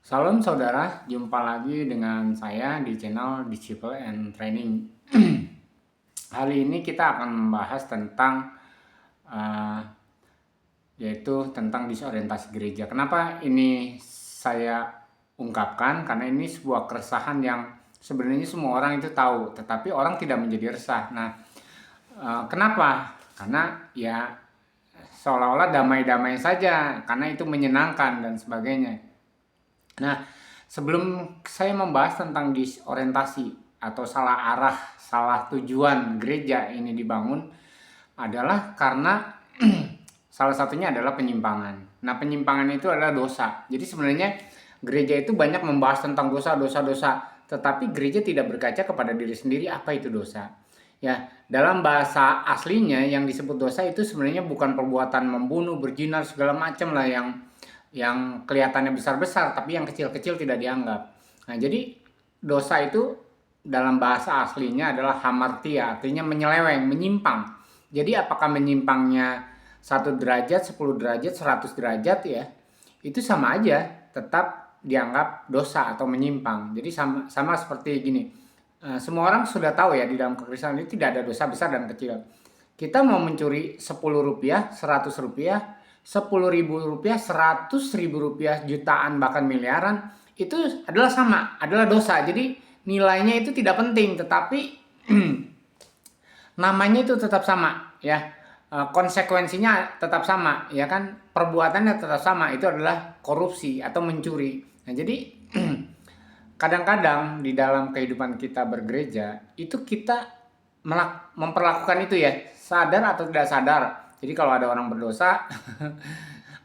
Salam saudara, jumpa lagi dengan saya di channel Disciple and Training. Hari ini kita akan membahas tentang uh, yaitu tentang disorientasi gereja. Kenapa ini saya ungkapkan? Karena ini sebuah keresahan yang sebenarnya semua orang itu tahu, tetapi orang tidak menjadi resah. Nah, kenapa? Karena ya seolah-olah damai-damai saja, karena itu menyenangkan dan sebagainya. Nah, sebelum saya membahas tentang disorientasi atau salah arah, salah tujuan gereja ini dibangun adalah karena salah satunya adalah penyimpangan. Nah, penyimpangan itu adalah dosa. Jadi sebenarnya gereja itu banyak membahas tentang dosa, dosa, dosa, tetapi gereja tidak berkaca kepada diri sendiri apa itu dosa. Ya, dalam bahasa aslinya yang disebut dosa itu sebenarnya bukan perbuatan membunuh, berzina segala macam lah yang kelihatannya besar-besar tapi yang kecil-kecil tidak dianggap. Nah, jadi dosa itu dalam bahasa aslinya adalah hamartia, artinya menyeleweng, menyimpang. Jadi apakah menyimpangnya 1 derajat, 10 derajat, 100 derajat ya, itu sama aja, tetap dianggap dosa atau menyimpang. Jadi sama seperti gini. Semua orang sudah tahu ya di dalam kekristenan itu tidak ada dosa besar dan kecil. Kita mau mencuri 10 rupiah, 100 rupiah, 10.000 rupiah, 100.000 rupiah, jutaan bahkan miliaran, itu adalah sama, adalah dosa. Jadi nilainya itu tidak penting, tetapi namanya itu tetap sama ya. Konsekuensinya tetap sama ya kan, perbuatannya tetap sama, itu adalah korupsi atau mencuri. Nah, jadi kadang-kadang di dalam kehidupan kita bergereja itu kita memperlakukan itu ya, sadar atau tidak sadar. Jadi kalau ada orang berdosa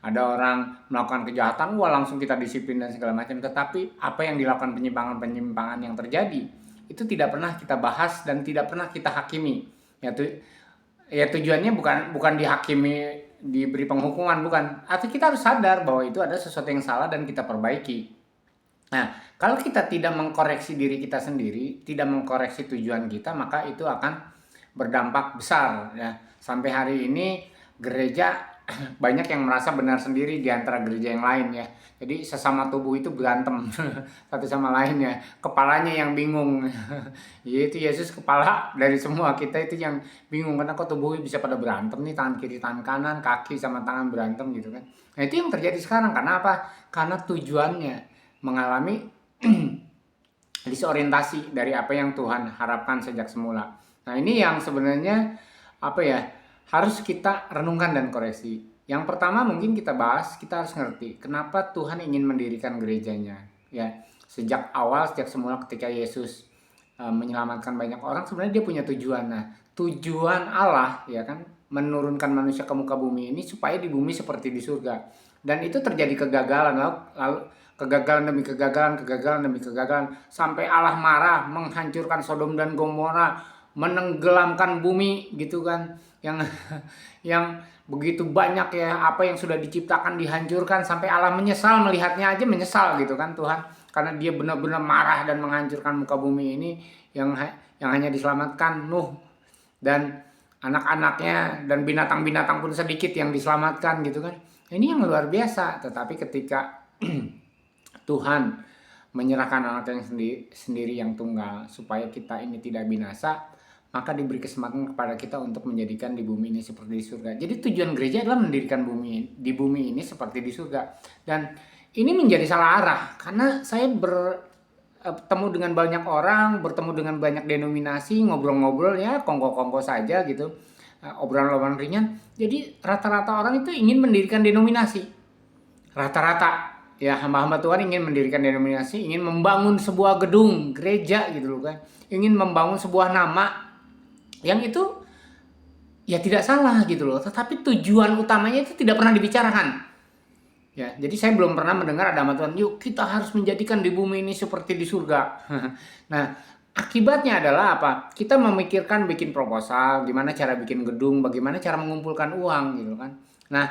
ada orang melakukan kejahatan, wah langsung kita disiplin dan segala macam. Tetapi apa yang dilakukan, penyimpangan-penyimpangan yang terjadi itu tidak pernah kita bahas dan tidak pernah kita hakimi. Ya tujuannya bukan dihakimi, diberi penghukuman, bukan. Artinya kita harus sadar bahwa itu ada sesuatu yang salah dan kita perbaiki. Nah, kalau kita tidak mengkoreksi diri kita sendiri, tidak mengkoreksi tujuan kita, maka itu akan berdampak besar ya. Sampai hari ini gereja banyak yang merasa benar sendiri di antara gereja yang lain ya. Jadi sesama tubuh itu berantem satu sama lain ya. Kepalanya yang bingung. Yaitu Yesus kepala dari semua, kita itu yang bingung karena kok tubuhnya bisa pada berantem nih, tangan kiri tangan kanan, kaki sama tangan berantem gitu kan. Nah, itu yang terjadi sekarang. Karena apa? Karena tujuannya mengalami disorientasi dari apa yang Tuhan harapkan sejak semula. Nah, ini yang sebenarnya apa ya, harus kita renungkan dan koreksi. Yang pertama mungkin kita bahas, kita harus ngerti kenapa Tuhan ingin mendirikan gerejanya. Ya, sejak awal, sejak semula ketika Yesus menyelamatkan banyak orang, sebenarnya dia punya tujuan. Nah, tujuan Allah ya kan menurunkan manusia ke muka bumi ini supaya di bumi seperti di surga. Dan itu terjadi kegagalan, lalu kegagalan demi kegagalan, kegagalan demi kegagalan, sampai Allah marah menghancurkan Sodom dan Gomora, menenggelamkan bumi gitu kan, yang yang begitu banyak ya, apa yang sudah diciptakan dihancurkan, sampai Allah menyesal, melihatnya aja menyesal gitu kan Tuhan, karena dia benar-benar marah dan menghancurkan muka bumi ini. Yang hanya diselamatkan Nuh dan anak-anaknya, dan binatang-binatang pun sedikit yang diselamatkan gitu kan. Ini yang luar biasa. Tetapi ketika Tuhan menyerahkan anaknya sendiri yang tunggal supaya kita ini tidak binasa, maka diberi kesempatan kepada kita untuk menjadikan di bumi ini seperti di surga. Jadi tujuan gereja adalah mendirikan di bumi ini seperti di surga. Dan ini menjadi salah arah karena saya bertemu dengan banyak orang, bertemu dengan banyak denominasi, ngobrol-ngobrol ya, kongko-kongko saja gitu, obrolan-obrolan ringan. Jadi rata-rata orang itu ingin mendirikan denominasi, rata-rata ya, hamba-hamba Tuhan ingin mendirikan denominasi, ingin membangun sebuah gedung gereja gitu loh kan, ingin membangun sebuah nama yang itu ya tidak salah gitu loh, tetapi tujuan utamanya itu tidak pernah dibicarakan. Ya, jadi saya belum pernah mendengar ada hamba Tuhan, yuk kita harus menjadikan di bumi ini seperti di surga. Nah, akibatnya adalah apa? Kita memikirkan bikin proposal, gimana cara bikin gedung, bagaimana cara mengumpulkan uang gitu kan. Nah,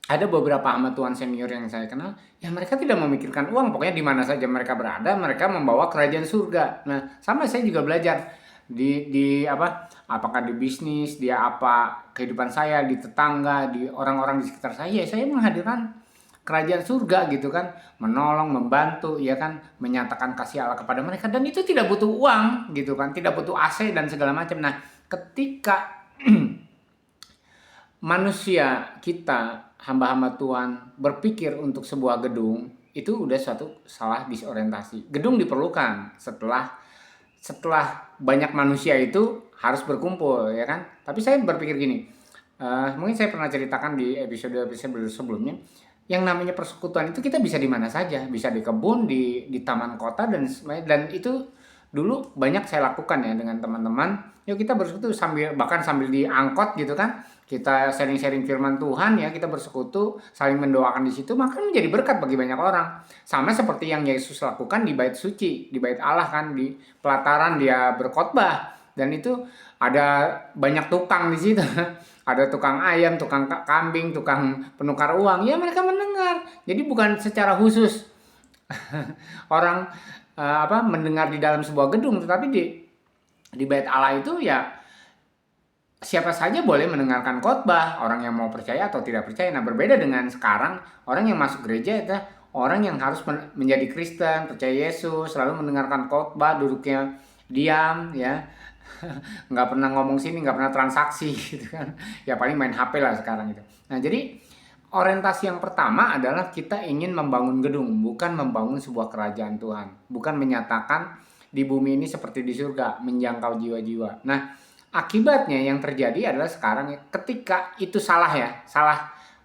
ada beberapa hamba Tuhan senior yang saya kenal, ya mereka tidak memikirkan uang, pokoknya di mana saja mereka berada, mereka membawa kerajaan surga. Nah, sama saya juga belajar di apa? Apakah di bisnis, dia apa kehidupan saya, di tetangga, di orang-orang di sekitar saya, ya saya menghadirkan kerajaan surga gitu kan, menolong, membantu, ya kan, menyatakan kasih Allah kepada mereka, dan itu tidak butuh uang gitu kan, tidak butuh AC dan segala macam. Nah, ketika manusia kita, hamba-hamba Tuhan, berpikir untuk sebuah gedung, itu udah suatu salah disorientasi. Gedung diperlukan setelah banyak manusia itu harus berkumpul, ya kan. Tapi saya berpikir gini, mungkin saya pernah ceritakan di episode sebelumnya, yang namanya persekutuan itu kita bisa di mana saja, bisa di kebun, di taman kota, dan itu dulu banyak saya lakukan ya dengan teman-teman. Yuk kita bersekutu, bahkan sambil diangkot gitu kan, kita sharing-sharing firman Tuhan, ya, kita bersekutu, saling mendoakan di situ, maka menjadi berkat bagi banyak orang. Sama seperti yang Yesus lakukan di bait suci, di bait Allah kan, di pelataran dia berkhotbah, dan itu ada banyak tukang di situ. Ada tukang ayam, tukang kambing, tukang penukar uang, ya mereka mendengar. Jadi bukan secara khusus orang mendengar di dalam sebuah gedung, tetapi di bait Allah itu ya siapa saja boleh mendengarkan khotbah, orang yang mau percaya atau tidak percaya. Nah, berbeda dengan sekarang, orang yang masuk gereja itu orang yang harus menjadi Kristen, percaya Yesus, selalu mendengarkan khotbah, duduknya diam, ya, nggak pernah ngomong sini, nggak pernah transaksi gitu kan, ya paling main HP lah sekarang itu. Nah, jadi orientasi yang pertama adalah kita ingin membangun gedung, bukan membangun sebuah kerajaan Tuhan, bukan menyatakan di bumi ini seperti di surga, menjangkau jiwa-jiwa. Nah, akibatnya yang terjadi adalah sekarang ketika itu salah,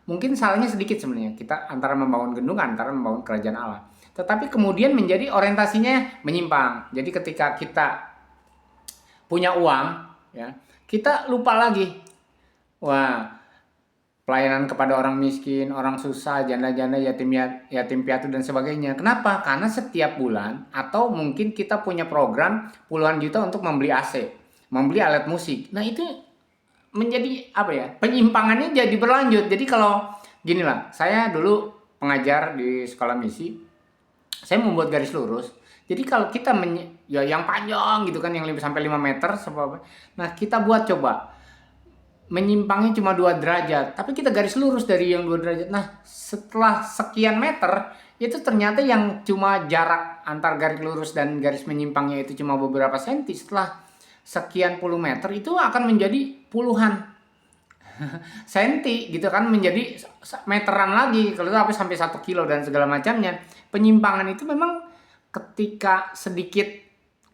mungkin salahnya sedikit sebenarnya, kita antara membangun gedung, antara membangun kerajaan Allah, tetapi kemudian menjadi orientasinya menyimpang. Jadi ketika kita punya uang, ya, kita lupa lagi, pelayanan kepada orang miskin, orang susah, janda-janda, yatim piatu dan sebagainya. Kenapa? Karena setiap bulan atau mungkin kita punya program puluhan juta untuk membeli AC, membeli alat musik. Nah, itu menjadi penyimpangannya jadi berlanjut. Jadi kalau gini lah, saya dulu pengajar di sekolah misi, saya membuat garis lurus. Jadi kalau kita yang panjang gitu kan, yang sampai 5 meter, nah kita buat coba menyimpangnya cuma 2 derajat, tapi kita garis lurus dari yang 2 derajat. Nah, setelah sekian meter, itu ternyata yang cuma jarak antar garis lurus dan garis menyimpangnya itu cuma beberapa senti. Setelah sekian puluh meter, itu akan menjadi puluhan senti gitu kan, menjadi meteran lagi, kalau sampai 1 kilo dan segala macamnya. Penyimpangan itu memang ketika sedikit,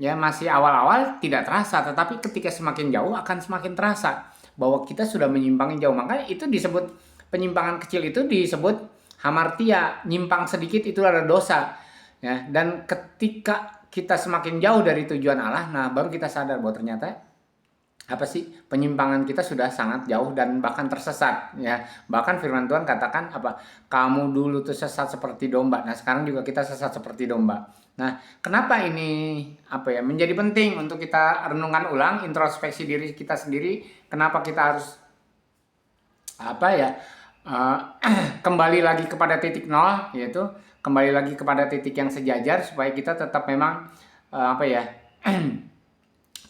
ya, masih awal-awal tidak terasa, tetapi ketika semakin jauh akan semakin terasa bahwa kita sudah menyimpangi jauh. Makanya itu disebut penyimpangan kecil, itu disebut hamartia, nyimpang sedikit itu adalah dosa, ya. Dan ketika kita semakin jauh dari tujuan Allah, nah baru kita sadar bahwa ternyata penyimpangan kita sudah sangat jauh dan bahkan tersesat, ya. Bahkan firman Tuhan katakan kamu dulu tuh sesat seperti domba. Nah, sekarang juga kita sesat seperti domba. Nah, kenapa ini menjadi penting untuk kita renungkan ulang, introspeksi diri kita sendiri. Kenapa kita harus kembali lagi kepada titik nol, yaitu kembali lagi kepada titik yang sejajar, supaya kita tetap memang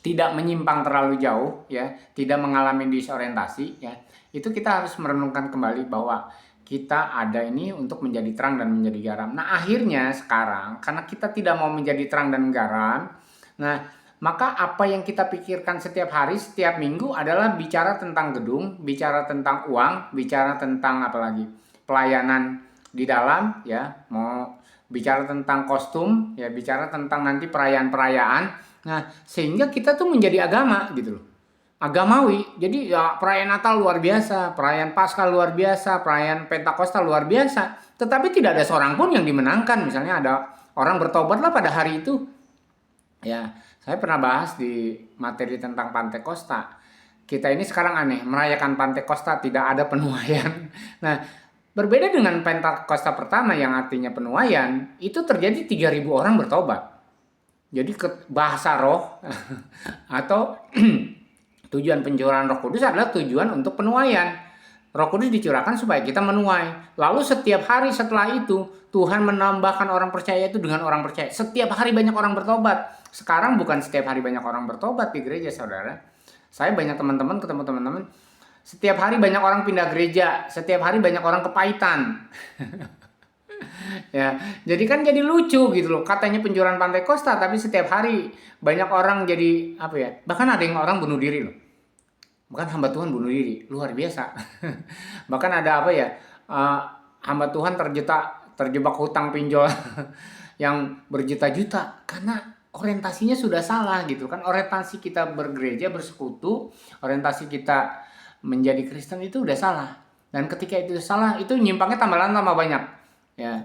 tidak menyimpang terlalu jauh, ya, tidak mengalami disorientasi, ya. Itu kita harus merenungkan kembali bahwa kita ada ini untuk menjadi terang dan menjadi garam. Nah, akhirnya sekarang karena kita tidak mau menjadi terang dan garam, nah, maka apa yang kita pikirkan setiap hari, setiap minggu adalah bicara tentang gedung, bicara tentang uang, bicara tentang pelayanan di dalam, ya, mau bicara tentang kostum, ya, bicara tentang nanti perayaan-perayaan. Nah, sehingga kita tuh menjadi agama gitu loh. Agamawi. Jadi ya, perayaan Natal luar biasa, perayaan Paskah luar biasa, perayaan Pentakosta luar biasa. Tetapi tidak ada seorang pun yang dimenangkan. Misalnya ada orang bertobatlah pada hari itu. Ya, saya pernah bahas di materi tentang Pentakosta. Kita ini sekarang aneh, merayakan Pentakosta tidak ada penuaian. Nah, berbeda dengan Pentakosta pertama yang artinya penuaian, itu terjadi 3.000 orang bertobat. Jadi bahasa roh atau tujuan pencurahan Roh Kudus adalah tujuan untuk penuaian. Roh Kudus dicurahkan supaya kita menuai. Lalu setiap hari setelah itu Tuhan menambahkan orang percaya itu dengan orang percaya. Setiap hari banyak orang bertobat. Sekarang bukan setiap hari banyak orang bertobat di gereja, saudara. Saya banyak ketemu teman-teman. Setiap hari banyak orang pindah gereja. Setiap hari banyak orang kepahitan. Ya, jadi kan jadi lucu gitu loh. Katanya penjualan Pantai Kosta, tapi setiap hari banyak orang jadi apa ya? Bahkan ada yang orang bunuh diri loh. Bahkan hamba Tuhan bunuh diri, luar biasa. Bahkan ada apa ya? eh, Hamba Tuhan terjebak hutang pinjol yang berjuta-juta karena orientasinya sudah salah gitu kan. Orientasi kita bergereja, bersekutu, orientasi kita menjadi Kristen itu udah salah. Dan ketika itu salah, itu nyimpangnya tambah lama tambah banyak. Ya,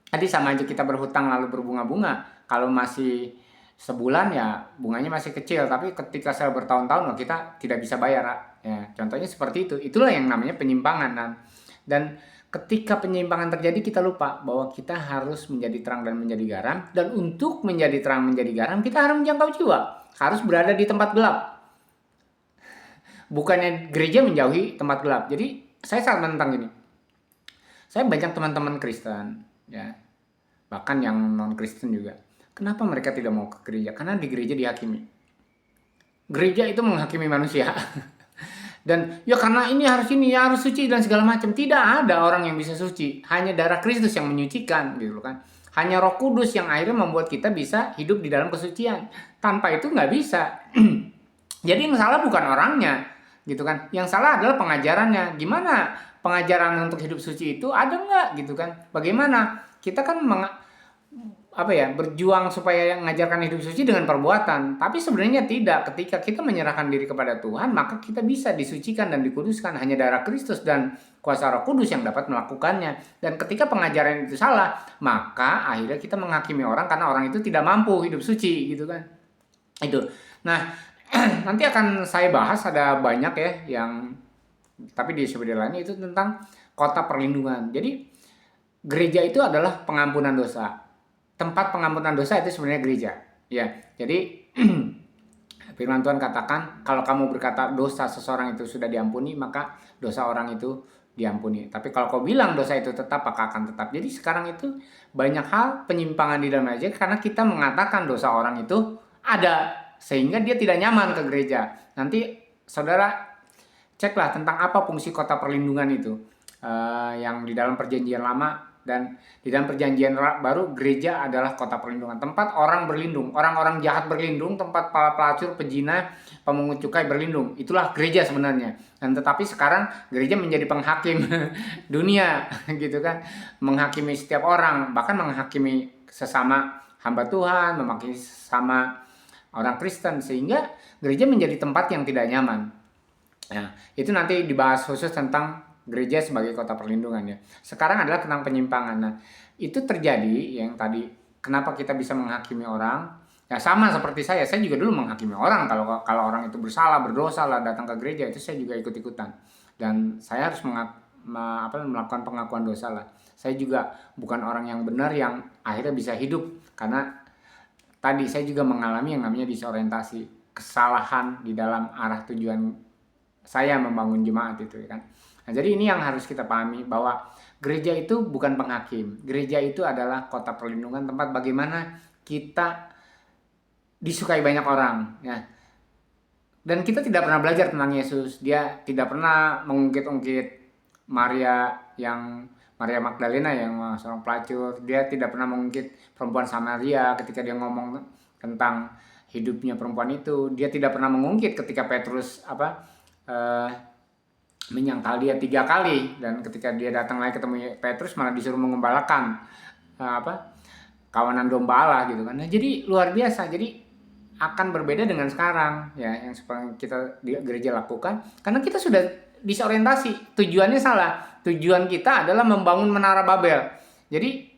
tadi sama aja kita berhutang lalu berbunga-bunga. Kalau masih sebulan ya bunganya masih kecil, tapi ketika saya bertahun-tahun kita tidak bisa bayar. Ya, contohnya seperti itu. Itulah yang namanya penyimpangan. Dan ketika penyimpangan terjadi kita lupa bahwa kita harus menjadi terang dan menjadi garam. Dan untuk menjadi terang menjadi garam kita harus menjangkau jiwa. Harus berada di tempat gelap. Bukannya gereja menjauhi tempat gelap. Jadi saya sangat menentang ini. Saya banyak teman-teman Kristen, ya, bahkan yang non Kristen juga. Kenapa mereka tidak mau ke gereja? Karena di gereja dihakimi. Gereja itu menghakimi manusia. Dan ya karena ini harus suci dan segala macam. Tidak ada orang yang bisa suci. Hanya darah Kristus yang menyucikan, gitu kan. Hanya Roh Kudus yang akhirnya membuat kita bisa hidup di dalam kesucian. Tanpa itu nggak bisa. Jadi yang salah bukan orangnya, gitu kan. Yang salah adalah pengajarannya. Gimana pengajaran untuk hidup suci itu ada nggak, gitu kan? Bagaimana kita kan berjuang supaya mengajarkan hidup suci dengan perbuatan, tapi sebenarnya tidak. Ketika kita menyerahkan diri kepada Tuhan, maka kita bisa disucikan dan dikuduskan. Hanya darah Kristus dan kuasa Roh Kudus yang dapat melakukannya. Dan ketika pengajaran itu salah, maka akhirnya kita menghakimi orang karena orang itu tidak mampu hidup suci, gitu kan. Itu. Nah, nanti akan saya bahas, ada banyak ya yang, tapi di episode lainnya itu tentang kota perlindungan. Jadi gereja itu adalah pengampunan dosa. Tempat pengampunan dosa itu sebenarnya gereja. Ya, jadi firman Tuhan katakan, kalau kamu berkata dosa seseorang itu sudah diampuni, maka dosa orang itu diampuni. Tapi kalau kau bilang dosa itu tetap, maka akan tetap. Jadi sekarang itu banyak hal penyimpangan di dalam gereja karena kita mengatakan dosa orang itu ada, sehingga dia tidak nyaman ke gereja. Nanti saudara ceklah tentang apa fungsi kota perlindungan itu, yang di dalam perjanjian lama. Dan di dalam perjanjian baru, gereja adalah kota perlindungan. Tempat orang berlindung, orang-orang jahat berlindung, tempat para pelacur, pezina, pemungut cukai berlindung. Itulah gereja sebenarnya. Dan tetapi sekarang gereja menjadi penghakim dunia, gitu kan. Menghakimi setiap orang, bahkan menghakimi sesama hamba Tuhan, menghakimi sesama orang Kristen. Sehingga gereja menjadi tempat yang tidak nyaman. Nah, itu nanti dibahas khusus tentang gereja sebagai kota perlindungan ya. Sekarang adalah tentang penyimpangan. Nah, itu terjadi yang tadi, kenapa kita bisa menghakimi orang? Ya sama seperti saya juga dulu menghakimi orang. Kalau orang itu bersalah, berdosa lah datang ke gereja, itu saya juga ikut-ikutan. Dan saya harus melakukan pengakuan dosa lah. Saya juga bukan orang yang benar yang akhirnya bisa hidup, karena tadi saya juga mengalami yang namanya disorientasi, kesalahan di dalam arah tujuan saya membangun jemaat itu ya kan. Nah, jadi ini yang harus kita pahami, bahwa gereja itu bukan penghakim. Gereja itu adalah kota perlindungan, tempat bagaimana kita disukai banyak orang ya. Dan kita tidak pernah belajar tentang Yesus. Dia tidak pernah mengungkit-ungkit Maria Magdalena yang seorang pelacur. Dia tidak pernah mengungkit perempuan Samaria ketika dia ngomong tentang hidupnya perempuan itu. Dia tidak pernah mengungkit ketika Petrus menyangkal dia 3 kali, dan ketika dia datang lagi ketemu Petrus malah disuruh mengembalakan kawanan domba Allah gitu kan. Nah, jadi luar biasa. Jadi akan berbeda dengan sekarang ya, yang seperti kita di gereja lakukan, karena kita sudah disorientasi. Tujuannya salah. Tujuan kita adalah membangun menara Babel. Jadi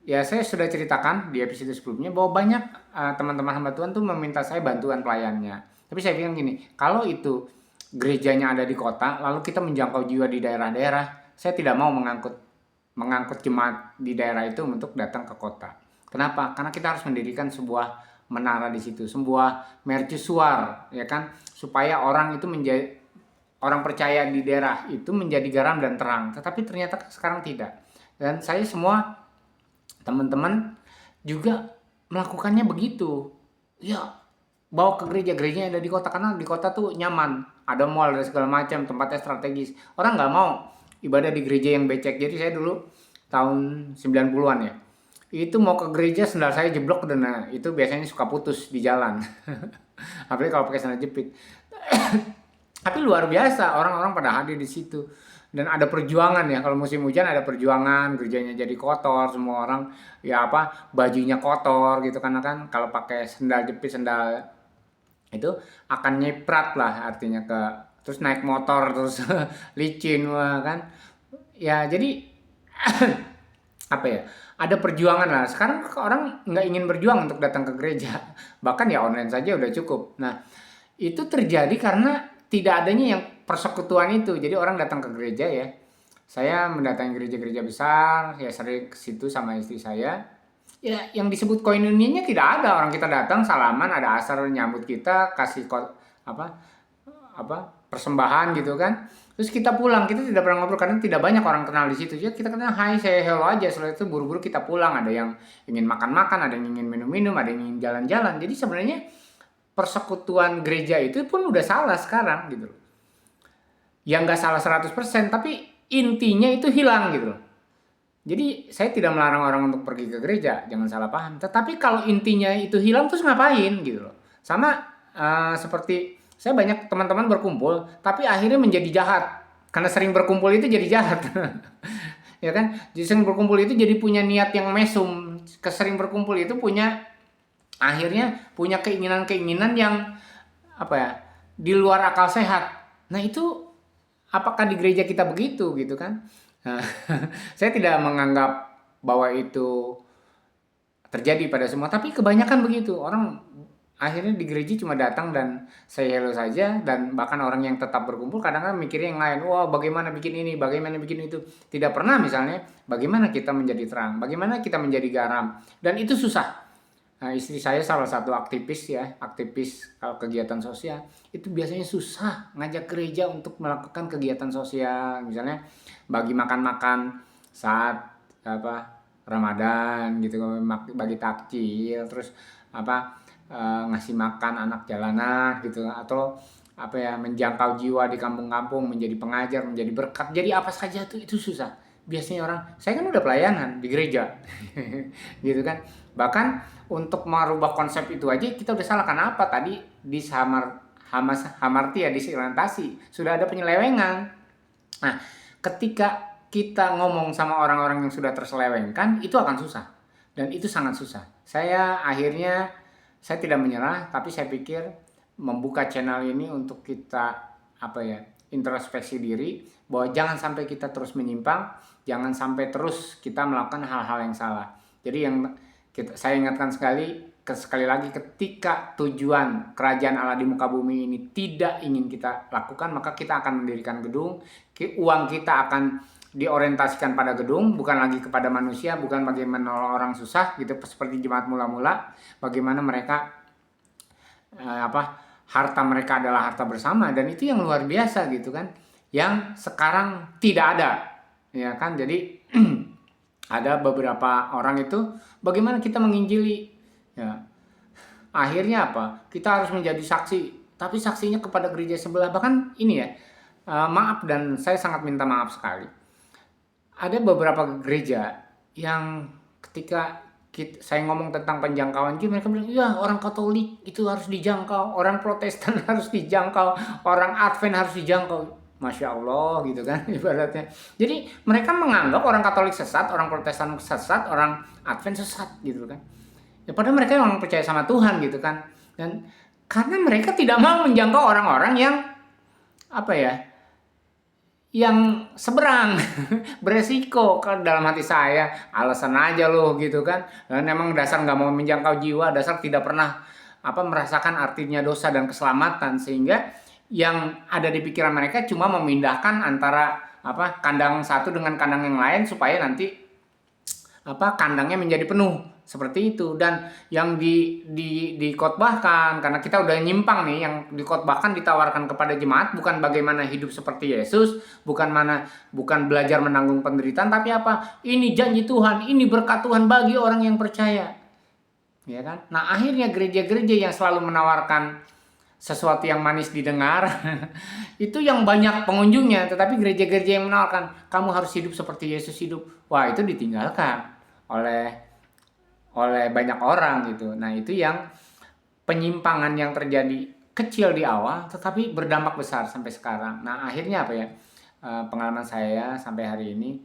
ya saya sudah ceritakan di episode sebelumnya bahwa banyak teman-teman hamba Tuhan tuh meminta saya bantuan pelayannya. Tapi saya bilang gini, kalau itu gerejanya ada di kota, lalu kita menjangkau jiwa di daerah-daerah, saya tidak mau mengangkut jemaat di daerah itu untuk datang ke kota. Kenapa? Karena kita harus mendirikan sebuah menara di situ, sebuah mercusuar, ya kan, supaya orang percaya di daerah itu menjadi garam dan terang. Tetapi ternyata sekarang tidak. Dan saya semua teman-teman juga melakukannya begitu. Ya, bawa ke gereja yang ada di kota, karena di kota tuh nyaman, ada mall dan segala macam, tempatnya strategis. Orang nggak mau ibadah di gereja yang becek. Jadi saya dulu tahun 90-an ya. Itu mau ke gereja sendal saya jeblok dan itu biasanya suka putus di jalan. Apalagi kalau pakai sandal jepit. Tapi luar biasa orang-orang pada hadir di situ. Dan ada perjuangan ya, kalau musim hujan ada perjuangan, gerejanya jadi kotor, semua orang ya bajunya kotor gitu karena kan kalau pakai sendal jepit, sendal itu akan nyiprat lah artinya terus naik motor terus licin kan. Ya jadi apa ya, ada perjuangan lah. Sekarang orang nggak ingin berjuang untuk datang ke gereja, bahkan ya online saja udah cukup. Nah itu terjadi karena tidak adanya yang persekutuan itu. Jadi orang datang ke gereja ya. Saya mendatangi gereja-gereja besar, ya sering ke situ sama istri saya. Ya yang disebut koinonianya tidak ada. Orang kita datang salaman, ada asar nyambut kita, kasih persembahan gitu kan. Terus kita pulang, kita tidak pernah ngobrol karena tidak banyak orang kenal di situ. Jadi kita kenal hai, saya hello aja. Setelah itu buru-buru kita pulang. Ada yang ingin makan-makan, ada yang ingin minum-minum, ada yang ingin jalan-jalan. Jadi sebenarnya persekutuan gereja itu pun udah salah sekarang gitu loh. Ya nggak salah 100%, tapi intinya itu hilang gitu loh. Jadi saya tidak melarang orang untuk pergi ke gereja, jangan salah paham. Tetapi kalau intinya itu hilang terus ngapain gitu loh. Sama seperti saya banyak teman-teman berkumpul, tapi akhirnya menjadi jahat. Karena sering berkumpul itu jadi jahat. Ya kan? Jadi sering berkumpul itu jadi punya niat yang mesum. Kesering berkumpul itu akhirnya punya keinginan-keinginan yang di luar akal sehat. Nah itu apakah di gereja kita begitu gitu kan? Nah, saya tidak menganggap bahwa itu terjadi pada semua, tapi kebanyakan begitu. Orang akhirnya di gereja cuma datang dan say hello saja, dan bahkan orang yang tetap berkumpul kadang-kadang mikirnya yang lain. Wah, bagaimana bikin ini, bagaimana bikin itu. Tidak pernah misalnya bagaimana kita menjadi terang, bagaimana kita menjadi garam. Dan itu susah. Nah, istri saya salah satu aktivis kalau kegiatan sosial itu biasanya susah ngajak gereja untuk melakukan kegiatan sosial, misalnya bagi makan-makan saat Ramadan gitu, bagi takjil, terus ngasih makan anak jalanan gitu, atau menjangkau jiwa di kampung-kampung, menjadi pengajar, menjadi berkat, jadi apa saja itu susah. Biasanya orang, saya kan udah pelayanan di gereja gitu kan. Bahkan untuk merubah konsep itu aja kita udah salah. Kenapa? Tadi di hamartia, disorientasi, sudah ada penyelewengan. Nah, ketika kita ngomong sama orang-orang yang sudah terselewengkan, itu akan susah. Dan itu sangat susah. Saya tidak menyerah, tapi saya pikir membuka channel ini untuk kita introspeksi diri, bahwa jangan sampai kita terus menyimpang, jangan sampai terus kita melakukan hal-hal yang salah. Jadi saya ingatkan sekali lagi, ketika tujuan kerajaan Allah di muka bumi ini tidak ingin kita lakukan, maka kita akan mendirikan gedung, uang kita akan diorientasikan pada gedung, bukan lagi kepada manusia, bukan bagaimana orang susah gitu, seperti jemaat mula-mula, bagaimana mereka harta mereka adalah harta bersama, dan itu yang luar biasa gitu kan, yang sekarang tidak ada, ya kan. Jadi ada beberapa orang itu bagaimana kita menginjili, ya akhirnya kita harus menjadi saksi, tapi saksinya kepada gereja sebelah. Bahkan ini ya, maaf, dan saya sangat minta maaf sekali, ada beberapa gereja yang ketika saya ngomong tentang penjangkauan, mereka bilang, ya orang Katolik itu harus dijangkau, orang Protestan harus dijangkau, orang Advent harus dijangkau. Masya Allah gitu kan ibaratnya. Jadi mereka menganggap orang Katolik sesat, orang Protestan sesat, orang Advent sesat gitu kan. Ya padahal mereka memang percaya sama Tuhan gitu kan. Dan karena mereka tidak mau menjangkau orang-orang yang yang seberang, beresiko. Kan dalam hati saya, alasan aja loh gitu kan. Dan emang dasar nggak mau menjangkau jiwa, dasar tidak pernah merasakan artinya dosa dan keselamatan, sehingga yang ada di pikiran mereka cuma memindahkan antara kandang satu dengan kandang yang lain supaya nanti kandangnya menjadi penuh. Seperti itu. Dan yang dikotbahkan, karena kita udah nyimpang nih, yang dikotbahkan ditawarkan kepada jemaat bukan bagaimana hidup seperti Yesus, bukan belajar menanggung penderitaan, tapi ini janji Tuhan, ini berkat Tuhan bagi orang yang percaya, ya kan. Nah akhirnya gereja-gereja yang selalu menawarkan sesuatu yang manis didengar, itu yang banyak pengunjungnya. Tetapi gereja-gereja yang menawarkan kamu harus hidup seperti Yesus hidup, wah itu ditinggalkan oleh banyak orang gitu. Nah itu yang penyimpangan yang terjadi kecil di awal, tetapi berdampak besar sampai sekarang. Nah akhirnya apa ya? Pengalaman saya sampai hari ini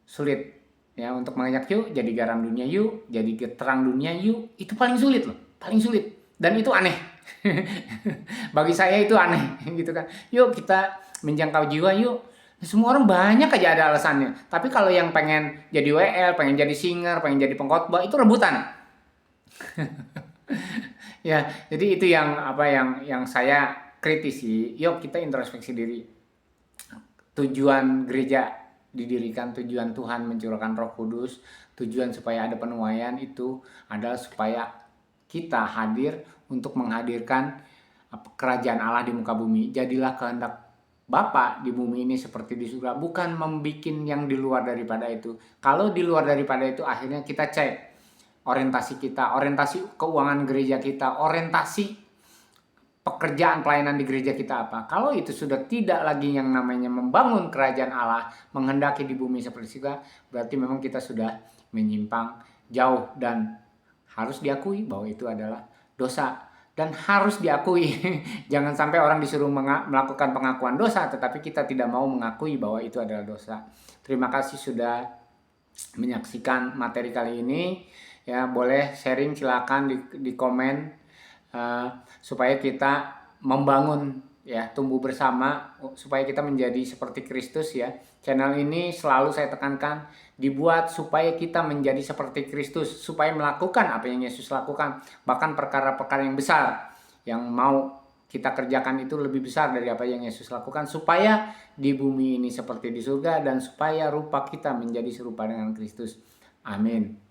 sulit ya untuk mengajak yuk jadi garam dunia, yuk jadi terang dunia, yuk itu paling sulit loh, paling sulit, dan itu aneh. Bagi saya itu aneh gitu kan. Yuk kita menjangkau jiwa yuk. Semua orang banyak aja ada alasannya. Tapi kalau yang pengen jadi WL, pengen jadi singer, pengen jadi pengkhotbah itu rebutan. Ya, jadi itu yang saya kritisi. Yuk kita introspeksi diri. Tujuan gereja didirikan, tujuan Tuhan mencurahkan Roh Kudus, tujuan supaya ada penuaian itu adalah supaya kita hadir untuk menghadirkan kerajaan Allah di muka bumi. Jadilah kehendak Bapa di bumi ini seperti di surga, bukan membuat yang di luar daripada itu. Kalau di luar daripada itu akhirnya kita cek orientasi kita, orientasi keuangan gereja kita, orientasi pekerjaan pelayanan di gereja kita apa. Kalau itu sudah tidak lagi yang namanya membangun kerajaan Allah, menghendaki di bumi seperti surga, berarti memang kita sudah menyimpang jauh dan harus diakui bahwa itu adalah dosa. Dan harus diakui, jangan sampai orang disuruh melakukan pengakuan dosa, tetapi kita tidak mau mengakui bahwa itu adalah dosa. Terima kasih sudah menyaksikan materi kali ini. Ya, boleh sharing silakan di komen supaya kita membangun ya, tumbuh bersama supaya kita menjadi seperti Kristus ya. Channel ini selalu saya tekankan dibuat supaya kita menjadi seperti Kristus, supaya melakukan apa yang Yesus lakukan, bahkan perkara-perkara yang besar yang mau kita kerjakan itu lebih besar dari apa yang Yesus lakukan, supaya di bumi ini seperti di surga dan supaya rupa kita menjadi serupa dengan Kristus. Amin.